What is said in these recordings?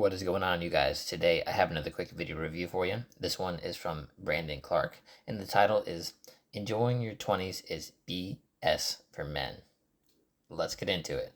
What is going on, you guys? Today I have another quick video review for you. This one is from Brandon Clark, and the title is Enjoying Your 20s is BS for Men. Let's get into it.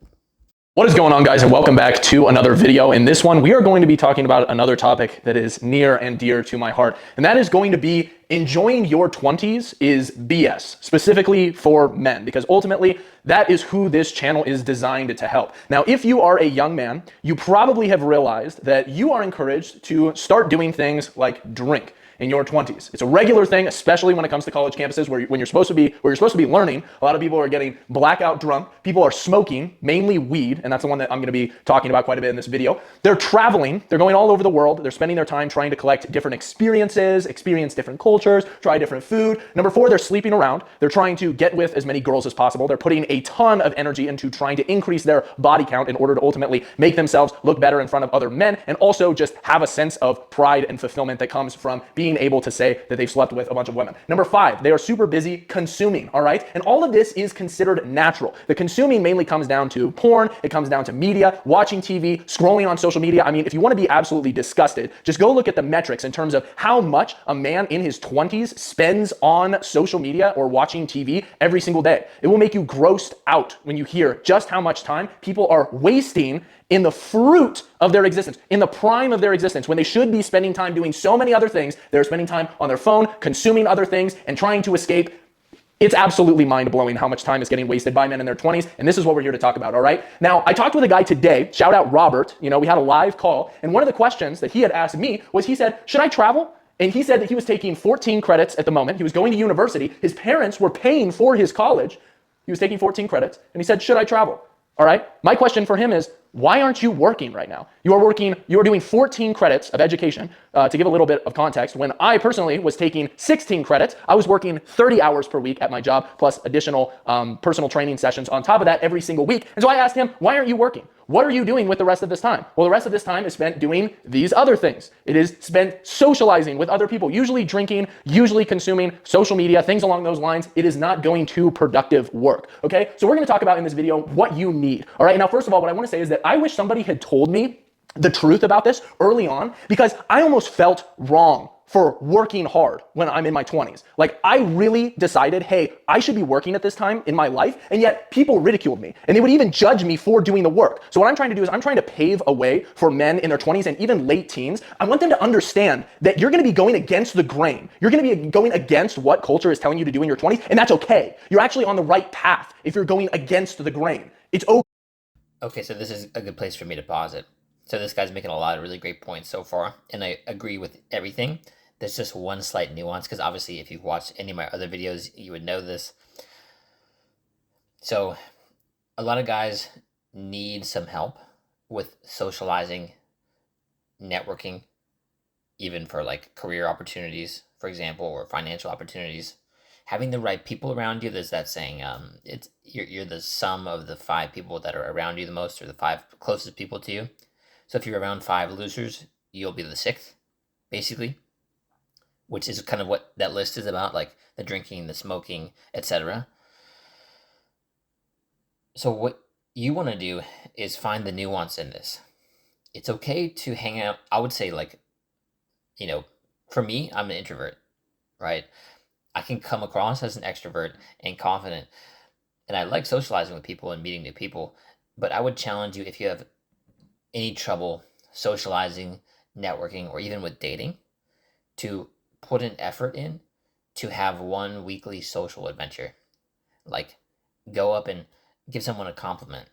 What is going on, guys, and welcome back to another video. In this one, we are going to be talking about another topic that is near and dear to my heart, and that is going to be enjoying your 20s is BS, specifically for men, because ultimately that is who this channel is designed to help. Now, if you are a young man, you probably have realized that you are encouraged to start doing things like drink in your 20s. It's a regular thing, especially when it comes to college campuses when you're supposed to be learning. A lot of people are getting blackout drunk. People are smoking, mainly weed, and that's the one that I'm going to be talking about quite a bit in this video. They're traveling. They're going all over the world. They're spending their time trying to collect different experiences, experience different cultures, try different food. Number 4, they're sleeping around. They're trying to get with as many girls as possible. They're putting a ton of energy into trying to increase their body count in order to ultimately make themselves look better in front of other men, and also just have a sense of pride and fulfillment that comes from being able to say that they've slept with a bunch of women. Number 5, they are super busy consuming, all right? And all of this is considered natural. The consuming mainly comes down to porn, it comes down to media, watching TV, scrolling on social media. I mean, if you want to be absolutely disgusted, just go look at the metrics in terms of how much a man in his 20s spends on social media or watching TV every single day. It will make you grossed out when you hear just how much time people are wasting in the fruit of their existence, in the prime of their existence, when they should be spending time doing so many other things. They're spending time on their phone, consuming other things, and trying to escape. It's absolutely mind-blowing how much time is getting wasted by men in their 20s, and this is what we're here to talk about, all right? Now, I talked with a guy today, shout out Robert, we had a live call, and one of the questions that he had asked me was, he said, should I travel? And he said that he was taking 14 credits at the moment. He was going to university. His parents were paying for his college. He was taking 14 credits, and he said, should I travel? All right, my question for him is, why aren't you working right now? You are doing 14 credits of education. To give a little bit of context, when I personally was taking 16 credits, I was working 30 hours per week at my job, plus additional personal training sessions on top of that every single week. And so I asked him, why aren't you working? What are you doing with the rest of this time? Well, the rest of this time is spent doing these other things. It is spent socializing with other people, usually drinking, usually consuming social media, things along those lines. It is not going to productive work, okay? So we're gonna talk about in this video what you need, all right? Now, first of all, what I wanna say is that I wish somebody had told me the truth about this early on, because I almost felt wrong for working hard when I'm in my 20s. Like, I really decided, hey, I should be working at this time in my life, and yet people ridiculed me, and they would even judge me for doing the work. So what I'm trying to do is I'm trying to pave a way for men in their 20s and even late teens. I want them to understand that you're gonna be going against the grain. You're gonna be going against what culture is telling you to do in your 20s, and that's okay. You're actually on the right path if you're going against the grain. It's okay. Okay, so this is a good place for me to pause it. So this guy's making a lot of really great points so far, and I agree with everything. There's just one slight nuance, because obviously if you've watched any of my other videos, you would know this. So a lot of guys need some help with socializing, networking, even for like career opportunities, for example, or financial opportunities. Having the right people around you, there's that saying, you're the sum of the 5 people that are around you the most, or the 5 closest people to you. So if you're around 5 losers, you'll be the 6th, basically, which is kind of what that list is about, like the drinking, the smoking, etc. So what you want to do is find the nuance in this. It's okay to hang out. I would say, like, for me, I'm an introvert, right? I can come across as an extrovert and confident, and I like socializing with people and meeting new people, but I would challenge you, if you have any trouble socializing, networking, or even with dating, to put an effort in to have one weekly social adventure. Like, go up and give someone a compliment.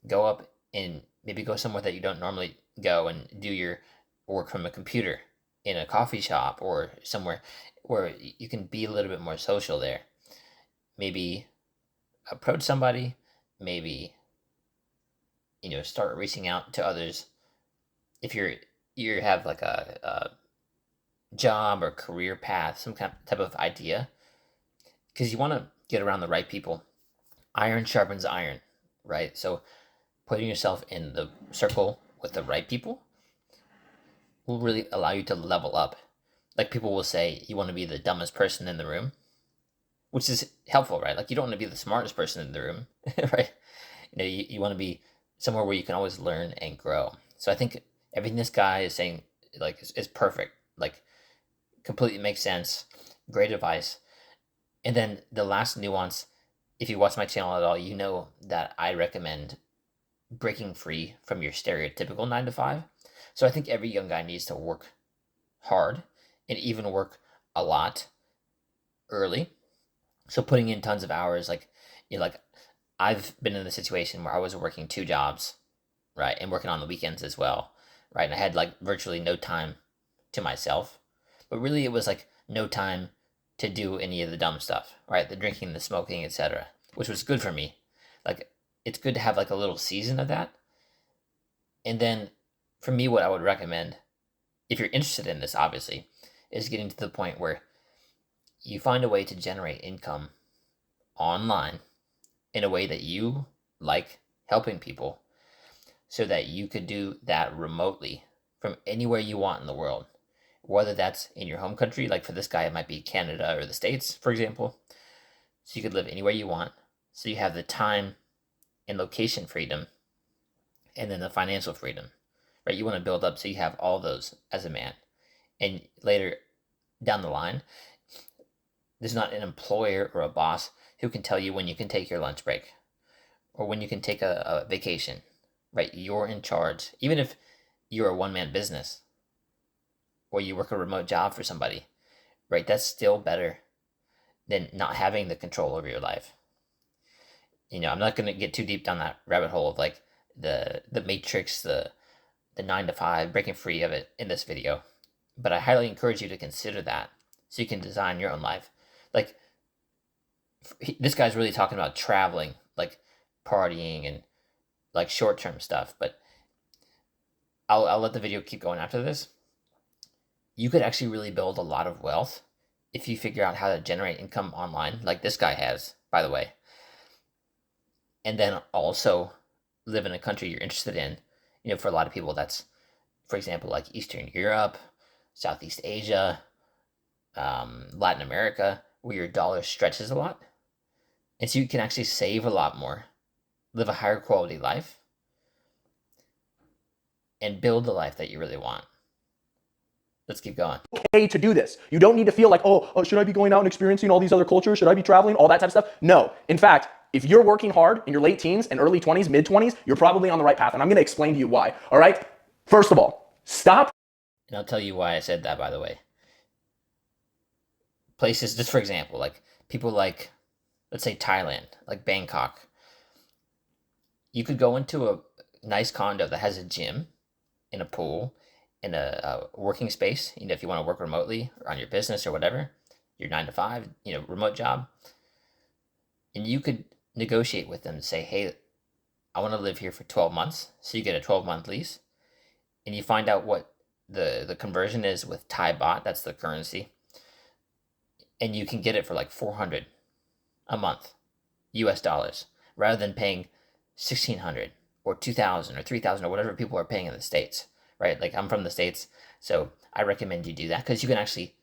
Go up and maybe go somewhere that you don't normally go and do your work from a computer in a coffee shop, or somewhere where you can be a little bit more social there. Maybe approach somebody, maybe start reaching out to others. If you have like a job or career path, some kind of type of idea, because you want to get around the right people. Iron sharpens iron, right? So putting yourself in the circle with the right people will really allow you to level up. Like, people will say you want to be the dumbest person in the room, which is helpful, right? Like, you don't want to be the smartest person in the room, right? You want to be somewhere where you can always learn and grow. So I think Everything this guy is saying like is perfect. Like completely makes sense. Great advice. And then the last nuance, if you watch my channel at all, you know that I recommend breaking free from your stereotypical 9 to 5. So I think every young guy needs to work hard and even work a lot early. So putting in tons of hours, like like I've been in the situation where I was working 2 jobs, right, and working on the weekends as well, right, and I had like virtually no time to myself, but really it was like no time to do any of the dumb stuff, right, the drinking, the smoking, etc., which was good for me. Like it's good to have like a little season of that, and then for me, what I would recommend, if you're interested in this, obviously, is getting to the point where you find a way to generate income online in a way that you like helping people so that you could do that remotely from anywhere you want in the world. Whether that's in your home country, like for this guy, it might be Canada or the States, for example. So you could live anywhere you want. So you have the time and location freedom and then the financial freedom, right? You want to build up so you have all those as a man. And later down the line, there's not an employer or a boss who can tell you when you can take your lunch break or when you can take a vacation, right? You're in charge. Even if you're a one man business or you work a remote job for somebody, right? That's still better than not having the control over your life. I'm not going to get too deep down that rabbit hole of like the matrix, the 9 to 5, breaking free of it in this video. But I highly encourage you to consider that so you can design your own life. Like this guy's really talking about traveling, like partying and like short-term stuff, but I'll let the video keep going after this. You could actually really build a lot of wealth if you figure out how to generate income online, like this guy has, by the way. And then also live in a country you're interested in. For a lot of people, that's, for example, like Eastern Europe, Southeast Asia, Latin America, where your dollar stretches a lot. And so you can actually save a lot more, live a higher quality life, and build the life that you really want. Let's keep going. Okay to do this. You don't need to feel like, oh, should I be going out and experiencing all these other cultures? Should I be traveling? All that type of stuff. No. In fact, if you're working hard in your late teens and early 20s, mid 20s, you're probably on the right path. And I'm going to explain to you why. All right. First of all, stop. And I'll tell you why I said that, by the way. Places, just for example, like people like, let's say Thailand, like Bangkok. You could go into a nice condo that has a gym and a pool and a working space, if you want to work remotely or on your business or whatever, your 9 to 5, remote job. And you could negotiate with them and say, hey, I want to live here for 12 months. So you get a 12-month lease and you find out what the conversion is with Thai baht, that's the currency. And you can get it for like 400 a month, US dollars, rather than paying 1,600 or 2,000 or 3,000 or whatever people are paying in the States, right? Like I'm from the States, so I recommend you do that because you can actually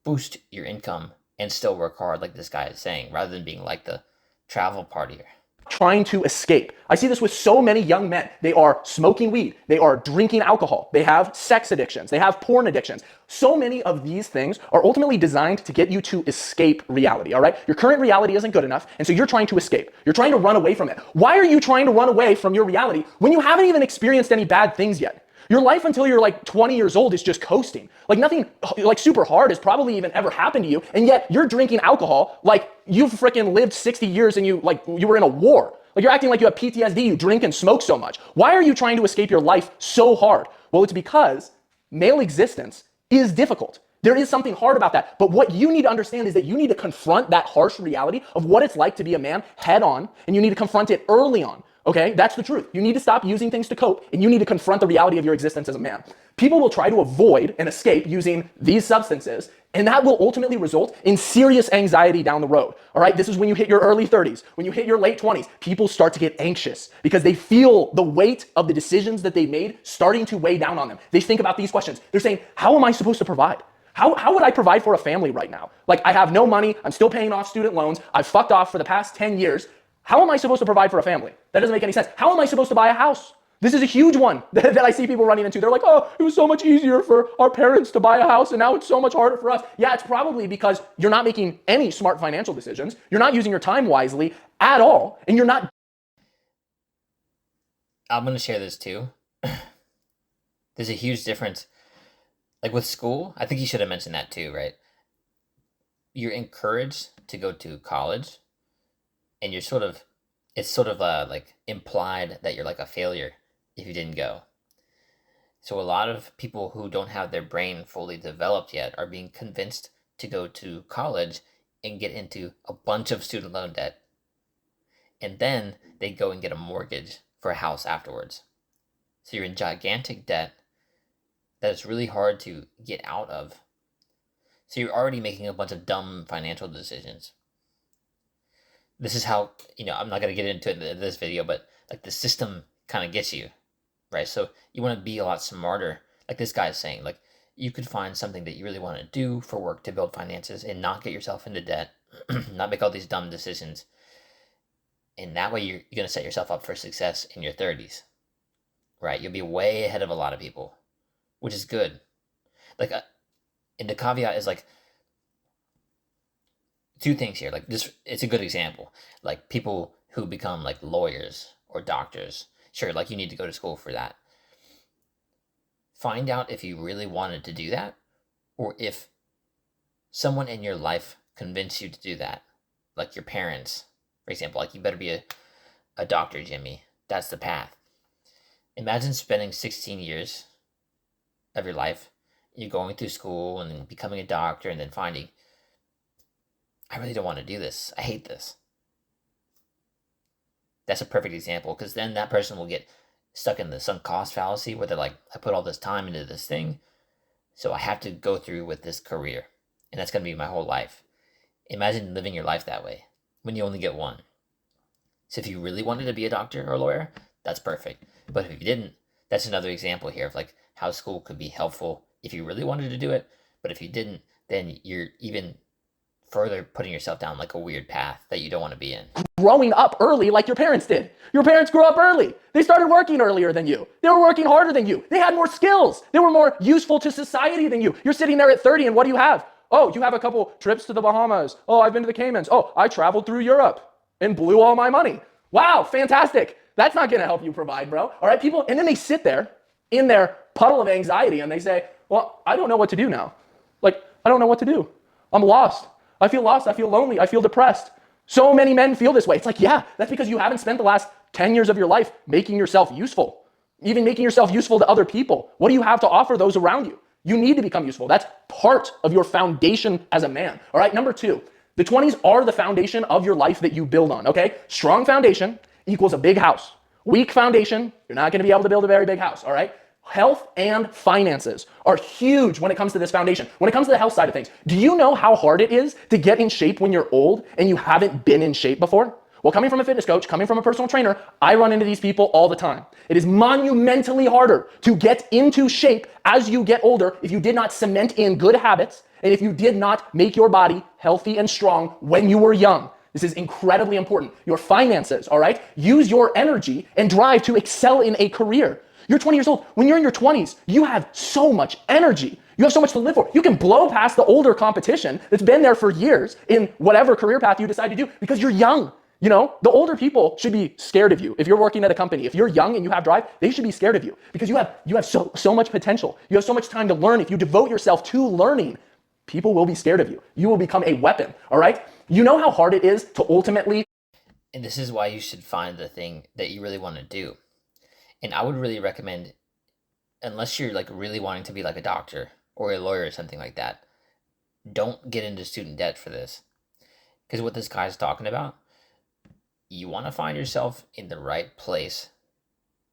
boost your income and still work hard like this guy is saying, rather than being like the travel partier. Trying to escape. I see this with so many young men. They are smoking weed. They are drinking alcohol. They have sex addictions. They have porn addictions. So many of these things are ultimately designed to get you to escape reality, all right? Your current reality isn't good enough, and so you're trying to escape. You're trying to run away from it. Why are you trying to run away from your reality when you haven't even experienced any bad things yet? Your life until you're like 20 years old is just coasting. Like nothing like super hard has probably even ever happened to you. And yet you're drinking alcohol like you've freaking lived 60 years and you were in a war. Like you're acting like you have PTSD, you drink and smoke so much. Why are you trying to escape your life so hard? Well, it's because male existence is difficult. There is something hard about that. But what you need to understand is that you need to confront that harsh reality of what it's like to be a man head on, and you need to confront it early on. Okay, that's the truth. You need to stop using things to cope, and you need to confront the reality of your existence as a man. People will try to avoid and escape using these substances, and that will ultimately result in serious anxiety down the road. All right, this is when you hit your early 30s, when you hit your late 20s, people start to get anxious because they feel the weight of the decisions that they made starting to weigh down on them. They think about these questions. They're saying, how am I supposed to provide? How would I provide for a family right now? Like, I have no money, I'm still paying off student loans, I've fucked off for the past 10 years. How am I supposed to provide for a family? That doesn't make any sense. How am I supposed to buy a house? This is a huge one that I see people running into. They're like, oh, it was so much easier for our parents to buy a house and now it's so much harder for us. Yeah, it's probably because you're not making any smart financial decisions. You're not using your time wisely at all. And you're not. I'm going to share this too. There's a huge difference. Like with school, I think you should have mentioned that too, right? You're encouraged to go to college, and it's sort of like implied that you're like a failure if you didn't go. So a lot of people who don't have their brain fully developed yet are being convinced to go to college and get into a bunch of student loan debt, and then they go and get a mortgage for a house afterwards. So you're in gigantic debt that is really hard to get out of. So you're already making a bunch of dumb financial decisions. This is how, I'm not going to get into it in this video, but like the system kind of gets you, right? So you want to be a lot smarter. Like this guy is saying, like you could find something that you really want to do for work to build finances and not get yourself into debt, not make all these dumb decisions. And that way you're going to set yourself up for success in your 30s, right? You'll be way ahead of a lot of people, which is good. Like, and the caveat is like two things here. Like this, it's a good example. Like people who become like lawyers or doctors. Sure, like you need to go to school for that. Find out if you really wanted to do that, or if someone in your life convinced you to do that. Like your parents, for example. Like you better be a doctor, Jimmy. That's the path. Imagine spending 16 years of your life, you're going through school and then becoming a doctor and then finding, I really don't want to do this. I hate this. That's a perfect example because then that person will get stuck in the sunk cost fallacy where they're like, I put all this time into this thing, so I have to go through with this career. And that's going to be my whole life. Imagine living your life that way when you only get one. So if you really wanted to be a doctor or a lawyer, that's perfect. But if you didn't, that's another example here of like how school could be helpful if you really wanted to do it. But if you didn't, then you're even further putting yourself down like a weird path that you don't want to be in. Growing up early like your parents did. Your parents grew up early. They started working earlier than you. They were working harder than you. They had more skills. They were more useful to society than you. You're sitting there at 30 and what do you have? Oh, you have a couple trips to the Bahamas. Oh, I've been to the Caymans. Oh, I traveled through Europe and blew all my money. Wow, fantastic. That's not going to help you provide, bro. All right, people. And then they sit there in their puddle of anxiety and they say, well, I don't know what to do now. Like, I don't know what to do. I'm lost. I feel lost. I feel lonely. I feel depressed. So many men feel this way. It's like, yeah, that's because you haven't spent the last 10 years of your life making yourself useful, even making yourself useful to other people. What do you have to offer those around you? You need to become useful. That's part of your foundation as a man. All right, number two, the 20s are the foundation of your life that you build on, okay? Strong foundation equals a big house. Weak foundation, you're not going to be able to build a very big house, all right? Health and finances are huge when it comes to this foundation. When it comes to the health side of things, do you know how hard it is to get in shape when you're old and you haven't been in shape before? Well, coming from a fitness coach, coming from a personal trainer, I run into these people all the time. It is monumentally harder to get into shape as you get older if you did not cement in good habits and if you did not make your body healthy and strong when you were young. This is incredibly important. Your finances, all right? Use your energy and drive to excel in a career. You're 20 years old. When you're in your 20s, you have so much energy. You have so much to live for. You can blow past the older competition that's been there for years in whatever career path you decide to do because you're young. You know, the older people should be scared of you. If you're working at a company, if you're young and you have drive, they should be scared of you because you have so much potential. You have so much time to learn. If you devote yourself to learning, people will be scared of you. You will become a weapon, all right? You know how hard it is to ultimately. And this is why you should find the thing that you really want to do. And I would really recommend, unless you're like really wanting to be like a doctor or a lawyer or something like that, don't get into student debt for this. Because what this guy's talking about, you want to find yourself in the right place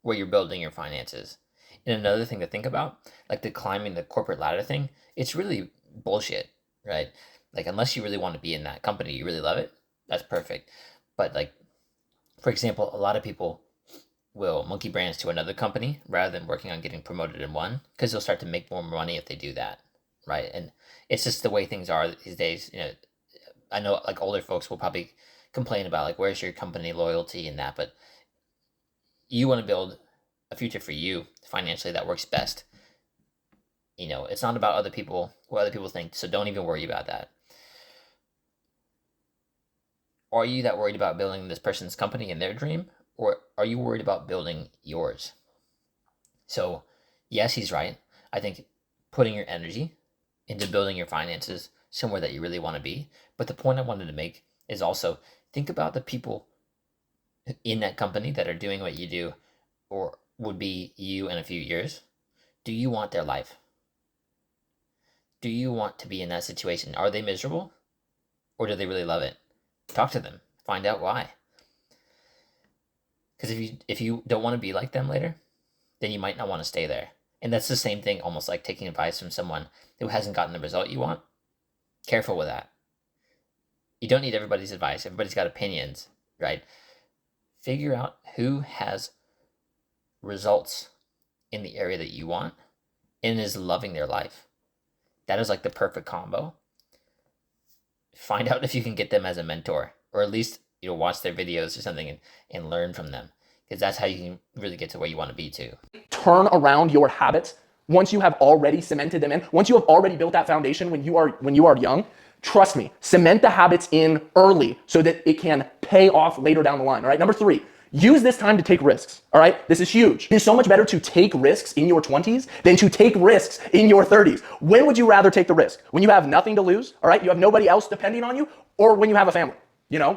where you're building your finances. And another thing to think about, like the climbing the corporate ladder thing, it's really bullshit, right? Like unless you really want to be in that company, you really love it, that's perfect. But like, for example, a lot of people will monkey branch to another company rather than working on getting promoted in one because they'll start to make more money if they do that, right? And it's just the way things are these days. I know like older folks will probably complain about like where's your company loyalty and that, but you want to build a future for you financially that works best. It's not about other people, what other people think, so don't even worry about that. Are you that worried about building this person's company and their dream, or are you worried about building yours? So, yes, he's right. I think putting your energy into building your finances somewhere that you really want to be. But the point I wanted to make is also think about the people in that company that are doing what you do or would be you in a few years. Do you want their life? Do you want to be in that situation? Are they miserable or do they really love it? Talk to them. Find out why. Because if you don't want to be like them later, then you might not want to stay there. And that's the same thing, almost like taking advice from someone who hasn't gotten the result you want. Careful with that. You don't need everybody's advice. Everybody's got opinions, right? Figure out who has results in the area that you want and is loving their life. That is like the perfect combo. Find out if you can get them as a mentor, or at least watch their videos or something and learn from them, because that's how you can really get to where you want to be too. Turn around your habits once you have already cemented them in, once you have already built that foundation when you are young. Trust me, cement the habits in early so that it can pay off later down the line. All right. Number 3, use this time to take risks. All right. This is huge. It is so much better to take risks in your 20s than to take risks in your 30s. When would you rather take the risk? When you have nothing to lose, all right? You have nobody else depending on you, or when you have a family?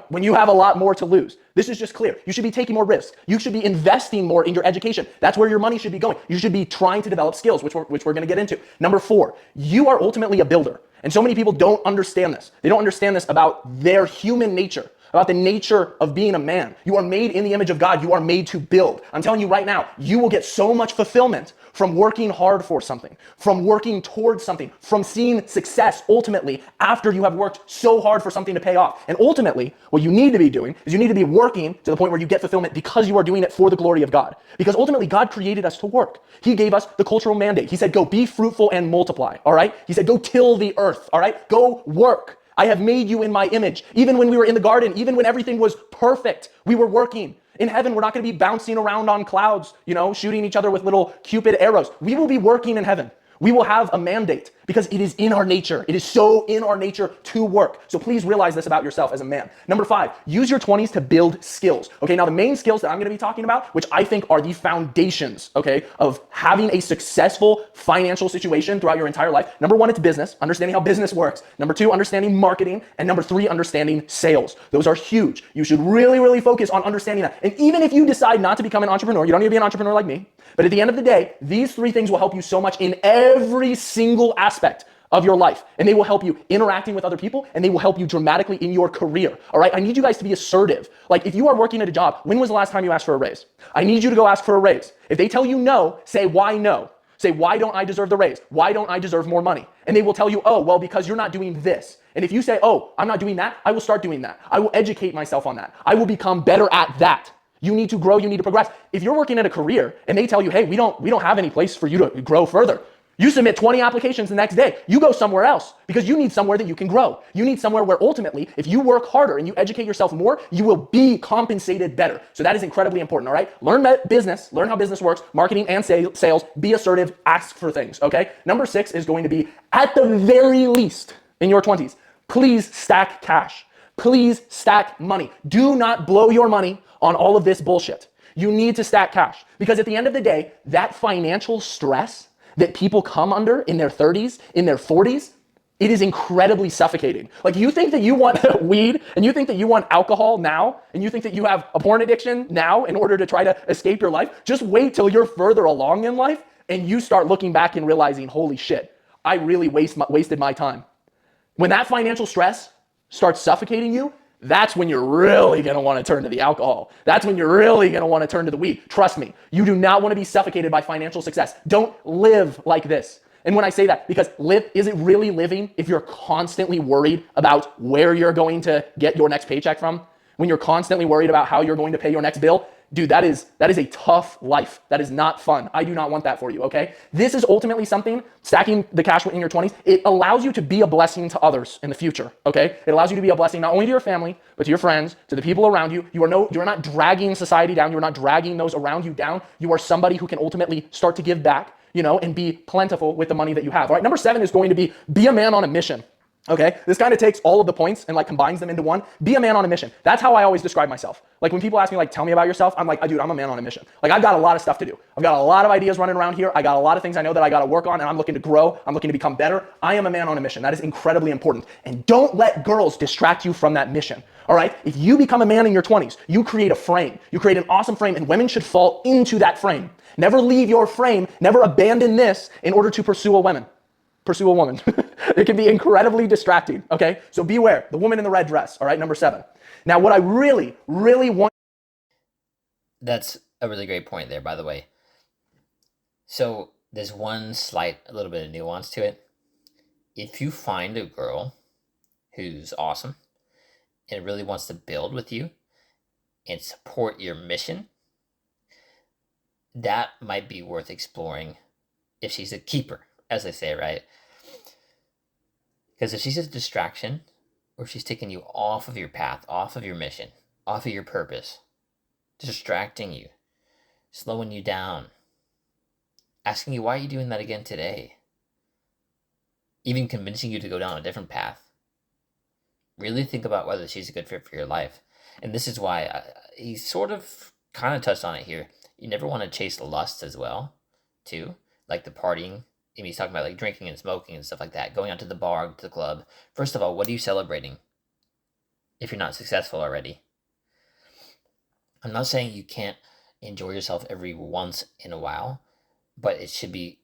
When you have a lot more to lose. This is just clear. You should be taking more risks. You should be investing more in your education. That's where your money should be going. You should be trying to develop skills, which we're going to get into. Number 4, you are ultimately a builder. And so many people don't understand this. They don't understand this about their human nature, about the nature of being a man. You are made in the image of God. You are made to build. I'm telling you right now, you will get so much fulfillment from working hard for something, from working towards something, from seeing success ultimately after you have worked so hard for something to pay off. And ultimately, what you need to be doing is you need to be working to the point where you get fulfillment because you are doing it for the glory of God. Because ultimately, God created us to work. He gave us the cultural mandate. He said, go be fruitful and multiply, all right? He said, go till the earth, all right? Go work. I have made you in my image. Even when we were in the garden, even when everything was perfect, we were working. In heaven, we're not going to be bouncing around on clouds, shooting each other with little Cupid arrows. We will be working in heaven. We will have a mandate because it is in our nature. It is so in our nature to work. So please realize this about yourself as a man. Number 5, use your 20s to build skills. Okay, now the main skills that I'm going to be talking about, which I think are the foundations, okay, of having a successful financial situation throughout your entire life. Number 1, it's business, understanding how business works. Number 2, understanding marketing. And number 3, understanding sales. Those are huge. You should really, really focus on understanding that. And even if you decide not to become an entrepreneur, you don't need to be an entrepreneur like me. But at the end of the day, these 3 things will help you so much in every single aspect of your life. And they will help you interacting with other people, and they will help you dramatically in your career. All right. I need you guys to be assertive. Like if you are working at a job, when was the last time you asked for a raise? I need you to go ask for a raise. If they tell you no, say why no. Say, why don't I deserve the raise? Why don't I deserve more money? And they will tell you, oh, well, because you're not doing this. And if you say, oh, I'm not doing that, I will start doing that. I will educate myself on that. I will become better at that. You need to grow, you need to progress. If you're working at a career and they tell you, hey, we don't have any place for you to grow further, you submit 20 applications the next day. You go somewhere else because you need somewhere that you can grow. You need somewhere where ultimately, if you work harder and you educate yourself more, you will be compensated better. So that is incredibly important, all right? Learn business, learn how business works, marketing and sales, be assertive, ask for things, okay? Number 6 is going to be, at the very least, in your 20s, please stack cash. Please stack money. Do not blow your money on all of this bullshit. You need to stack cash because at the end of the day, that financial stress that people come under in their 30s, in their 40s, it is incredibly suffocating. Like you think that you want weed and you think that you want alcohol now and you think that you have a porn addiction now in order to try to escape your life. Just wait till you're further along in life and you start looking back and realizing, holy shit, I really wasted my time. When that financial stress starts suffocating you, that's when you're really going to want to turn to the alcohol. That's when you're really going to want to turn to the weed. Trust me, you do not want to be suffocated by financial success. Don't live like this. And when I say that, because is it really living if you're constantly worried about where you're going to get your next paycheck from? When you're constantly worried about how you're going to pay your next bill? dude, that is a tough life. That is not fun. I do not want that for you, okay? This is ultimately something, stacking the cash in your 20s, it allows you to be a blessing to others in the future, okay? It allows you to be a blessing not only to your family, but to your friends, to the people around you. You're not dragging society down. You're not dragging those around you down. You are somebody who can ultimately start to give back, and be plentiful with the money that you have. All right, number 7 is going to be a man on a mission. Okay, this kind of takes all of the points and combines them into one. Be a man on a mission. That's how I always describe myself. Like when people ask me tell me about yourself, I'm like, dude, I'm a man on a mission. I've got a lot of stuff to do. I've got a lot of ideas running around here. I got a lot of things I know that I got to work on, and I'm looking to grow. I'm looking to become better. I am a man on a mission. That is incredibly important. And don't let girls distract you from that mission. All right, if you become a man in your 20s, you create a frame. You create an awesome frame, and women should fall into that frame. Never leave your frame. Never abandon this in order to pursue a woman. It can be incredibly distracting, okay? So beware, the woman in the red dress, all right, number 7. Now, what I really, really want... That's a really great point there, by the way. So there's one a little bit of nuance to it. If you find a girl who's awesome and really wants to build with you and support your mission, that might be worth exploring if she's a keeper, as they say, right? Because if she's a distraction, or she's taking you off of your path, off of your mission, off of your purpose, distracting you, slowing you down, asking you, why are you doing that again today? Even convincing you to go down a different path. Really think about whether she's a good fit for your life. And this is why he sort of kind of touched on it here. You never want to chase lust as well, too. Like the partying. And he's talking about drinking and smoking and stuff like that, going out to the bar, to the club. First of all, what are you celebrating if you're not successful already? I'm not saying you can't enjoy yourself every once in a while, but it should be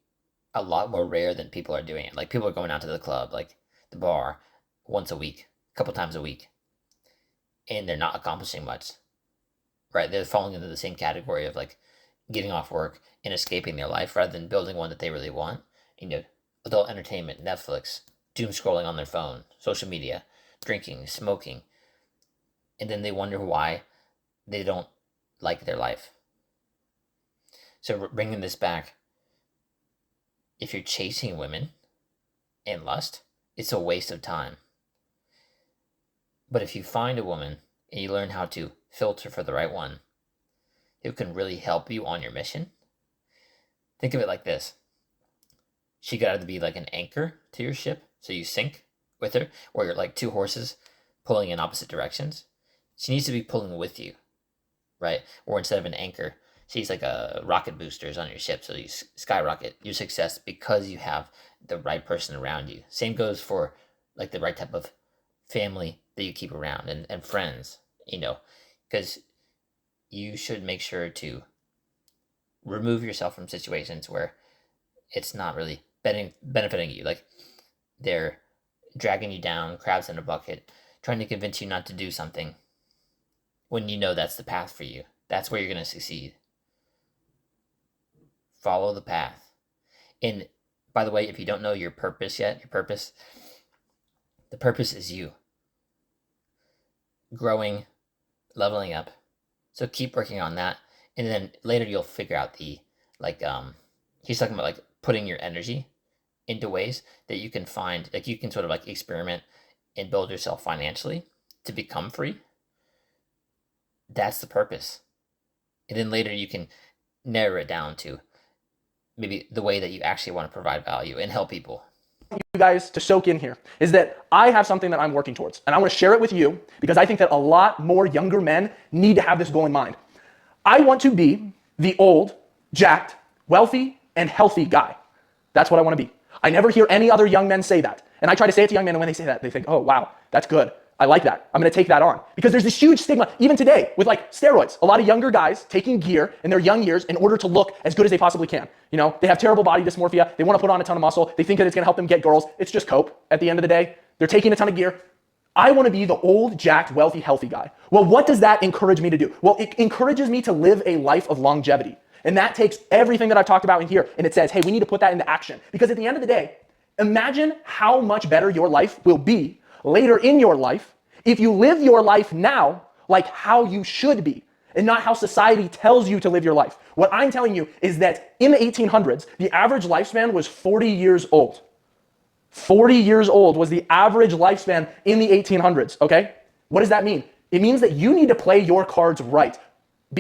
a lot more rare than people are doing it. Like people are going out to the club, the bar, once a week, a couple times a week, and they're not accomplishing much, right? They're falling into the same category of getting off work and escaping their life rather than building one that they really want. Adult entertainment, Netflix, doom scrolling on their phone, social media, drinking, smoking, and then they wonder why they don't like their life. So bringing this back, if you're chasing women and lust, it's a waste of time. But if you find a woman and you learn how to filter for the right one who can really help you on your mission, think of it like this. She could either be an anchor to your ship, so you sink with her, or you're like two horses pulling in opposite directions. She needs to be pulling with you, right? Or instead of an anchor, she's like a rocket boosters on your ship, so you skyrocket your success because you have the right person around you. Same goes for the right type of family that you keep around and friends, because you should make sure to remove yourself from situations where it's not really benefiting you. They're dragging you down, crabs in a bucket, trying to convince you not to do something when you know that's the path for you. That's where you're going to succeed. Follow the path. And by the way, if you don't know your purpose yet, the purpose is you. Growing, leveling up. So keep working on that. And then later you'll figure out he's talking about putting your energy into ways that you can find, you can sort of experiment and build yourself financially to become free. That's the purpose. And then later you can narrow it down to maybe the way that you actually want to provide value and help people. You guys to soak in here is that I have something that I'm working towards, and I want to share it with you because I think that a lot more younger men need to have this goal in mind. I want to be the old, jacked, wealthy, and healthy guy. That's what I want to be. I never hear any other young men say that. And I try to say it to young men, and when they say that, they think, oh, wow, that's good. I like that. I'm going to take that on. Because there's this huge stigma, even today, with steroids. A lot of younger guys taking gear in their young years in order to look as good as they possibly can. They have terrible body dysmorphia. They want to put on a ton of muscle. They think that it's going to help them get girls. It's just cope at the end of the day. They're taking a ton of gear. I want to be the old, jacked, wealthy, healthy guy. Well, what does that encourage me to do? Well, it encourages me to live a life of longevity. And that takes everything that I've talked about in here, and it says, hey, we need to put that into action. Because at the end of the day, imagine how much better your life will be later in your life if you live your life now like how you should be. and not how society tells you to live your life. What I'm telling you is that in the 1800s, the average lifespan was 40 years old. 40 years old was the average lifespan in the 1800s, okay? What does that mean? It means that you need to play your cards right.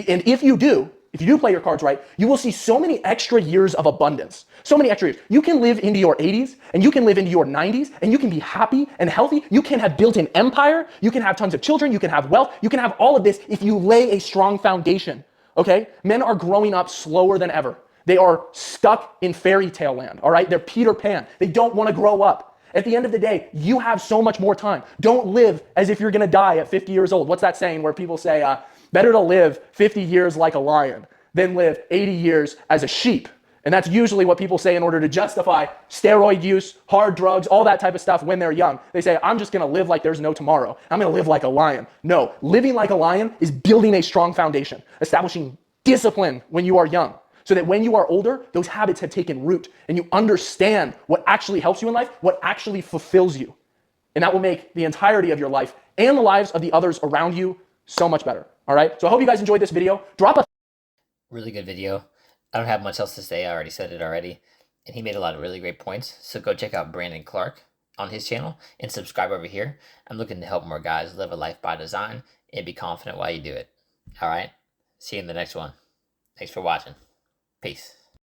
And if you do play your cards right, you will see so many extra years of abundance. So many extra years. You can live into your 80s and you can live into your 90s and you can be happy and healthy. You can have built an empire. You can have tons of children. You can have wealth. You can have all of this if you lay a strong foundation, okay? Men are growing up slower than ever. They are stuck in fairy tale land, all right? They're Peter Pan. They don't want to grow up. At the end of the day, you have so much more time. Don't live as if you're going to die at 50 years old. What's that saying where people say, better to live 50 years like a lion than live 80 years as a sheep? And that's usually what people say in order to justify steroid use, hard drugs, all that type of stuff when they're young. They say, I'm just going to live like there's no tomorrow. I'm going to live like a lion. No, living like a lion is building a strong foundation, establishing discipline when you are young, so that when you are older, those habits have taken root and you understand what actually helps you in life, what actually fulfills you. And that will make the entirety of your life and the lives of the others around you so much better. All right? So I hope you guys enjoyed this video. Drop a Really good video. I don't have much else to say. I already said it already. And he made a lot of really great points. So go check out Brandon Clark on his channel and subscribe over here. I'm looking to help more guys live a life by design and be confident while you do it. All right? See you in the next one. Thanks for watching. Peace.